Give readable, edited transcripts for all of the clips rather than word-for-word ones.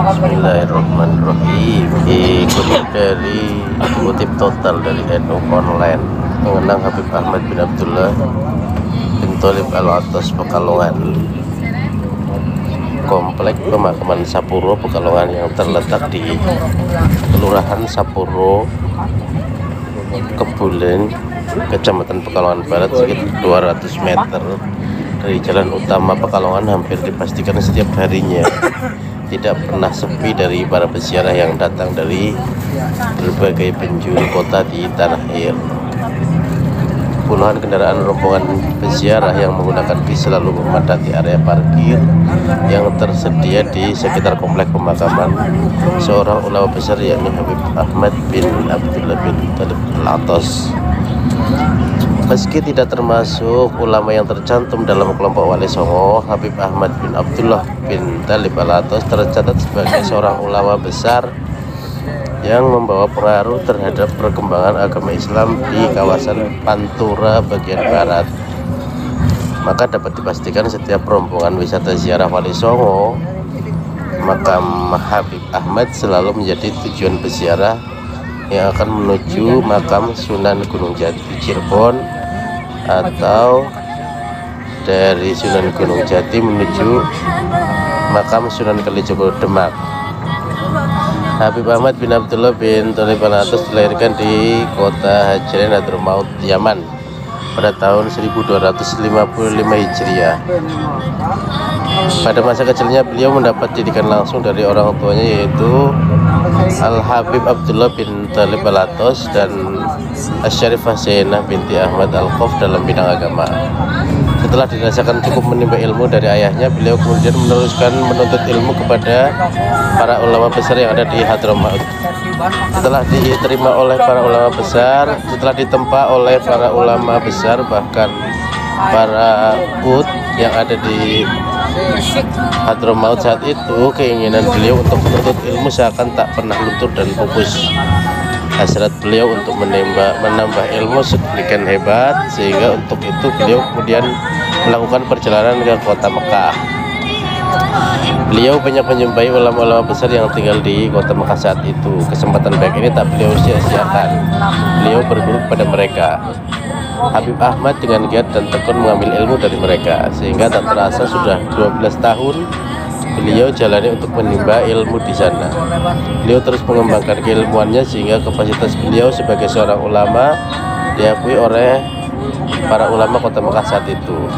Bismillahirrahmanirrahim. Dikutip dari kutip total dari NU Online mengenang Habib Ahmad bin Abdullah bin Thalib Al-Atas Pekalongan. Komplek pemakaman Sapuro Pekalongan yang terletak di Kelurahan Sapuro, Kebulen, Kecamatan Pekalongan Barat, sekitar 200 meter dari jalan utama Pekalongan, hampir dipastikan setiap harinya tidak pernah sepi dari para peziarah yang datang dari berbagai penjuru kota di tanah air. Puluhan kendaraan rombongan peziarah yang menggunakan bis selalu memadati area parkir yang tersedia di sekitar komplek pemakaman seorang ulama besar, yakni Habib Ahmad bin Abdullah bin Thalib Al-Atas. Meski tidak termasuk ulama yang tercantum dalam kelompok Wali Songo, Habib Ahmad bin Abdullah bin Thalib Al-Atas tercatat sebagai seorang ulama besar yang membawa pengaruh terhadap perkembangan agama Islam di kawasan Pantura bagian barat. Maka dapat dipastikan setiap rombongan wisata ziarah Wali Songo, makam Habib Ahmad selalu menjadi tujuan peziarah yang akan menuju makam Sunan Gunung Jati Cirebon, atau dari Sunan Gunung Jati menuju makam Sunan Kalijogo Demak. Habib Ahmad bin Abdullah bin Thalib Al-Atas dilahirkan di kota Hadramaut, Hadramaut, Yaman pada tahun 1255 Hijriah. Pada masa kecilnya beliau mendapat didikan langsung dari orang tuanya, yaitu Al-Habib Abdullah bin Thalib Al-Atas dan Asy-Syarifah Zainah binti Ahmad Al-Khof dalam bidang agama. Setelah dirasakan cukup menimba ilmu dari ayahnya, beliau kemudian meneruskan menuntut ilmu kepada para ulama besar yang ada di Hadramaut. Setelah diterima oleh para ulama besar, setelah ditempa oleh para ulama besar, bahkan para qut yang ada di Hadramaut saat itu, keinginan beliau untuk menuntut ilmu seakan tak pernah luntur dan pupus. Hasrat beliau untuk menambah ilmu sedemikian hebat, sehingga untuk itu beliau kemudian melakukan perjalanan ke kota Mekah. Beliau banyak menjumpai ulama-ulama besar yang tinggal di kota Mekah saat itu. Kesempatan baik ini tak beliau sia-siakan. Beliau berguru pada mereka. Habib Ahmad dengan giat dan tekun mengambil ilmu dari mereka, sehingga tak terasa sudah 12 tahun beliau jalani untuk menimba ilmu di sana. Beliau terus mengembangkan keilmuannya sehingga kapasitas beliau sebagai seorang ulama diakui oleh para ulama kota Mekah saat itu.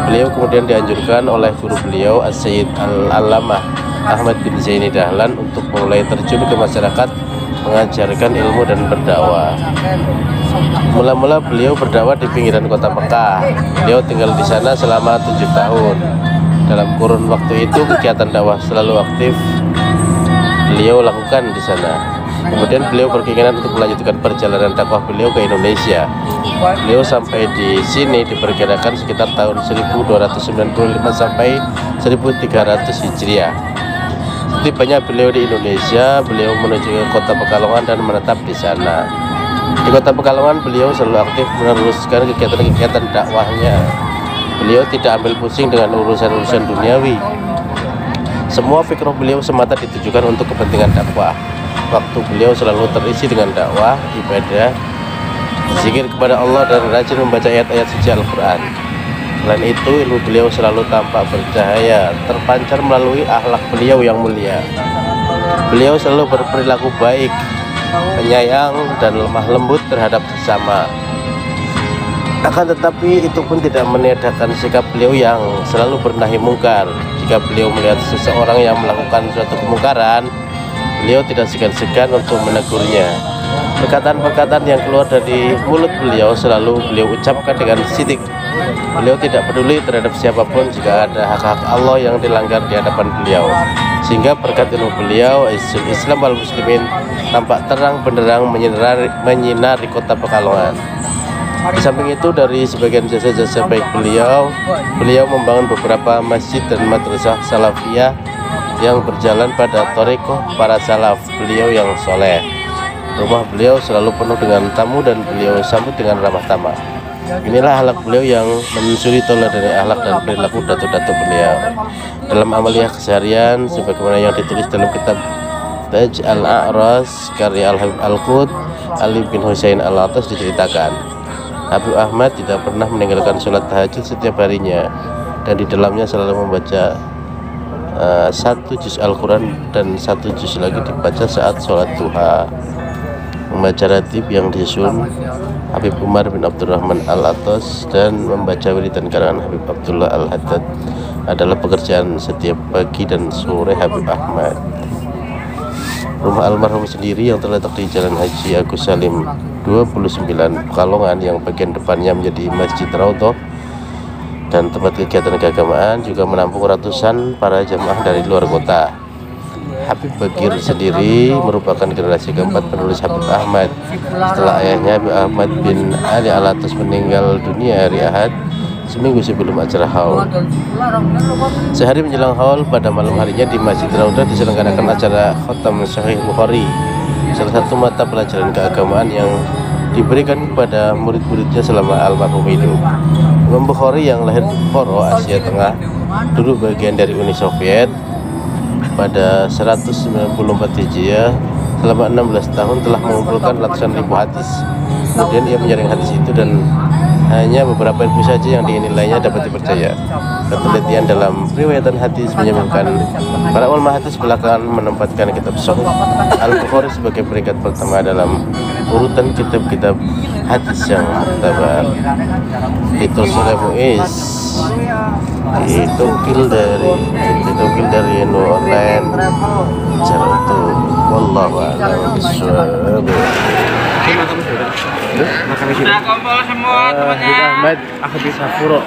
Beliau kemudian dianjurkan oleh guru beliau, As-Sayyid Al-Allamah Ahmad bin Zaini Dahlan, untuk mulai terjun ke masyarakat mengajarkan ilmu dan berdakwah. Mula-mula beliau berdakwah di pinggiran kota Mekah. Beliau tinggal di sana selama 7 tahun. Dalam kurun waktu itu kegiatan dakwah selalu aktif beliau lakukan di sana. Kemudian beliau berkeinginan untuk melanjutkan perjalanan dakwah beliau ke Indonesia. Beliau sampai di sini diperkirakan sekitar tahun 1295 sampai 1300 Hijriah. Setibanya beliau di Indonesia, beliau menuju ke kota Pekalongan dan menetap di sana. Di kota Pekalongan beliau selalu aktif meneruskan kegiatan-kegiatan dakwahnya. Beliau tidak ambil pusing dengan urusan-urusan duniawi. Semua fikrah beliau semata ditujukan untuk kepentingan dakwah. Waktu beliau selalu terisi dengan dakwah, ibadah, zikir kepada Allah, dan rajin membaca ayat-ayat suci Al-Quran. Selain itu, ilmu beliau selalu tampak bercahaya, terpancar melalui akhlak beliau yang mulia. Beliau selalu berperilaku baik, penyayang, dan lemah lembut terhadap sesama. Akan tetapi itu pun tidak meniadakan sikap beliau yang selalu bernahi mungkar. Jika beliau melihat seseorang yang melakukan suatu kemungkaran, beliau tidak segan-segan untuk menegurnya. Perkataan-perkataan yang keluar dari mulut beliau selalu beliau ucapkan dengan sidik. Beliau tidak peduli terhadap siapapun jika ada hak-hak Allah yang dilanggar di hadapan beliau. Sehingga berkat ilmu beliau, Islam wal muslimin tampak terang benderang menyinari kota Pekalongan. Di samping itu, dari sebagian jasa-jasa baik beliau membangun beberapa masjid dan madrasah salafiyah yang berjalan pada thariqah para salaf beliau yang soleh. Rumah beliau selalu penuh dengan tamu dan beliau sambut dengan ramah tamah. Inilah akhlak beliau yang menyusuri teladan akhlak dan perilaku datuk-datuk beliau dalam amaliyah keseharian, sebagaimana yang ditulis dalam kitab Taj al-A'ras karya Al-Habib Al-Qud Ali bin Husain Al-Atas. Diceritakan Habib Ahmad tidak pernah meninggalkan sholat tahajud setiap harinya, dan di dalamnya selalu membaca satu juz Al-Quran dan satu juz lagi dibaca saat sholat duha. Membaca ratib yang disusun Habib Umar bin Abdurrahman Al-Atas dan membaca wiridan karangan Habib Abdullah Al-Haddad adalah pekerjaan setiap pagi dan sore Habib Ahmad. Rumah almarhum sendiri yang terletak di Jalan Haji Agus Salim 29 Pekalongan, yang bagian depannya menjadi Masjid Raudhah dan tempat kegiatan keagamaan, juga menampung ratusan para jamaah dari luar kota. Habib Bagir sendiri merupakan generasi keempat penulis Habib Ahmad setelah ayahnya Habib Ahmad bin Ali Al-Atas meninggal dunia hari Ahad seminggu sebelum acara haul. Sehari menjelang haul, pada malam harinya di Masjid Raudhah diselenggarakan acara Khatam Sahih Bukhari, salah satu mata pelajaran keagamaan yang diberikan kepada murid-muridnya selama almarhum hidup. Imam Bukhari yang lahir di Bukhara, Asia Tengah, dulu bagian dari Uni Soviet, pada 194 Hijriah, selama 16 tahun telah mengumpulkan ratusan ribu hadis. Kemudian ia menyaring hadis itu, dan hanya beberapa ilmu saja yang dinilainya dapat dipercaya. Ketelitian dalam riwayatan hadis menyebabkan para ulama hadis belakangan menempatkan kitab Sahih Al-Bukhari sebagai peringkat pertama dalam urutan kitab-kitab hadis yang muktabar. Itu Soleh Muiz ditukil dari online cara itu. Wallahu a'lam bishawab. Nah, kumpul semua temannya. Ahmad Ahdi Safuro.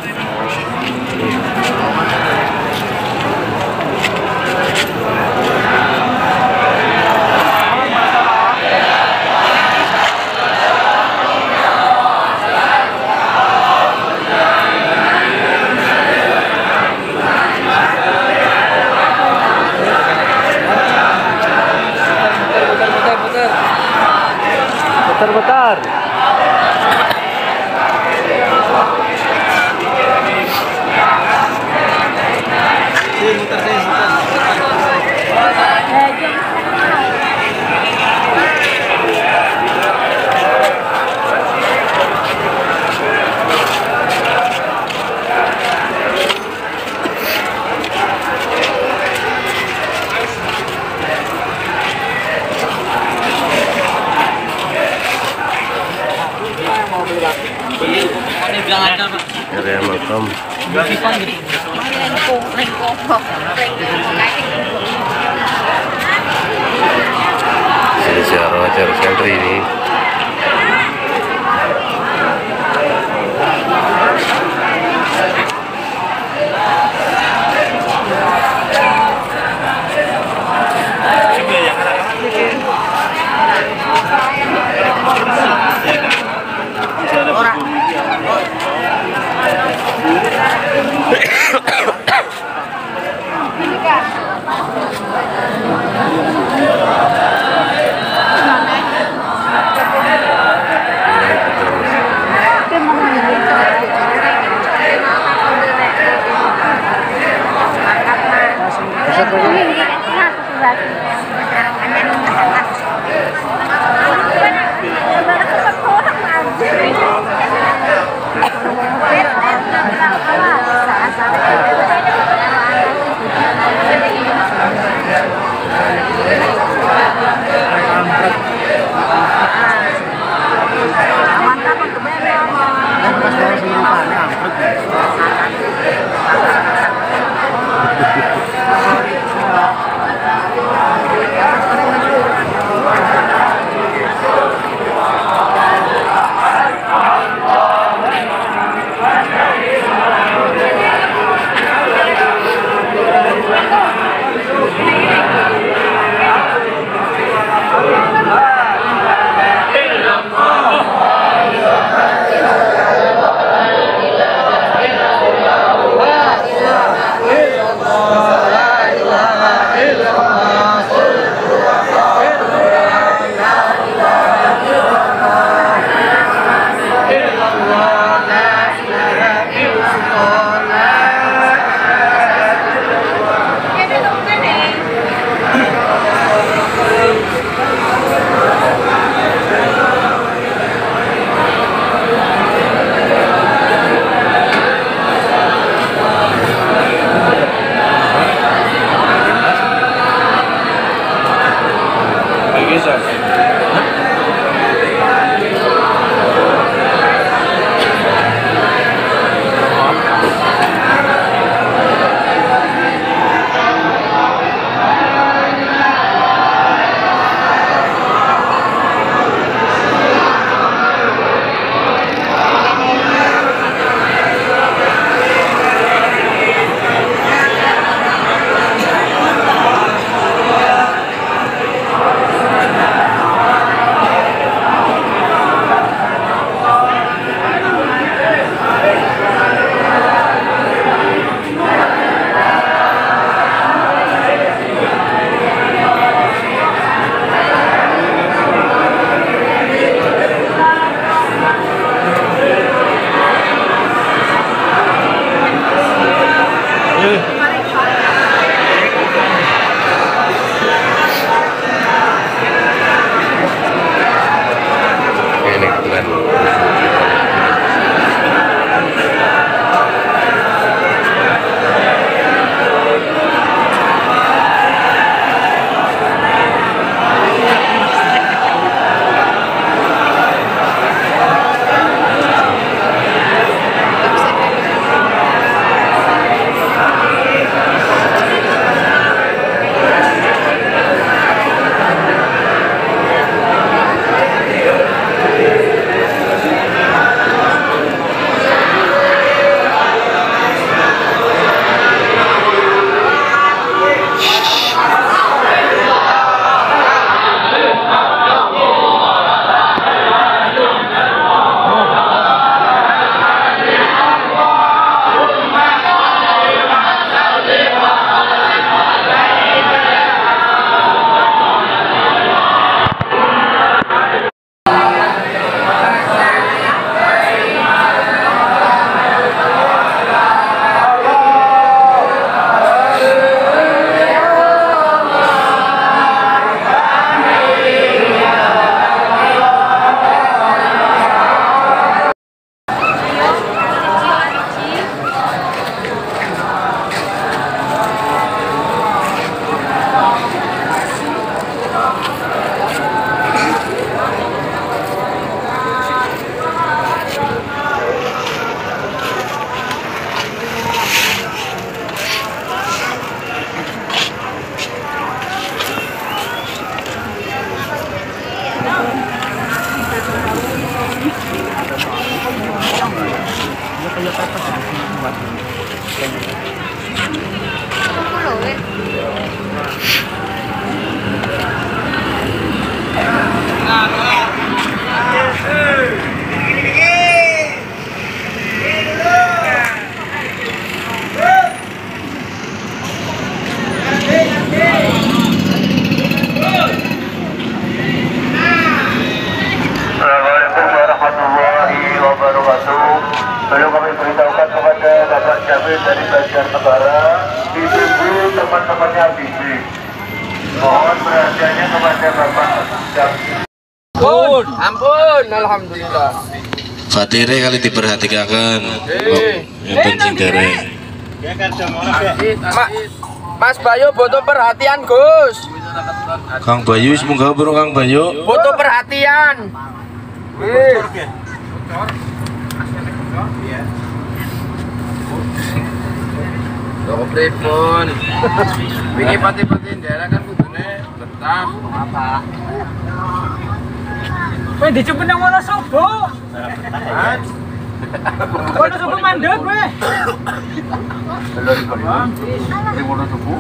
Putar-putar. Area makam. Ini siaran acara santri ini. Mohon perhatiannya kepada Bapak. Ampun, alhamdulillah. Fatire kali diperhatikan. Yang penting derek. Mas Bayu butuh perhatian, Gus. Kang Bayu wis munggah burung Kang Bayu. Butuh perhatian. Kok pripun? Wingi pati-pati daerah kan kudune betah. Apa? Kowe dicupen nang Wonosobo. Wonosobo mandek kowe. Belum. Di Wonosobo.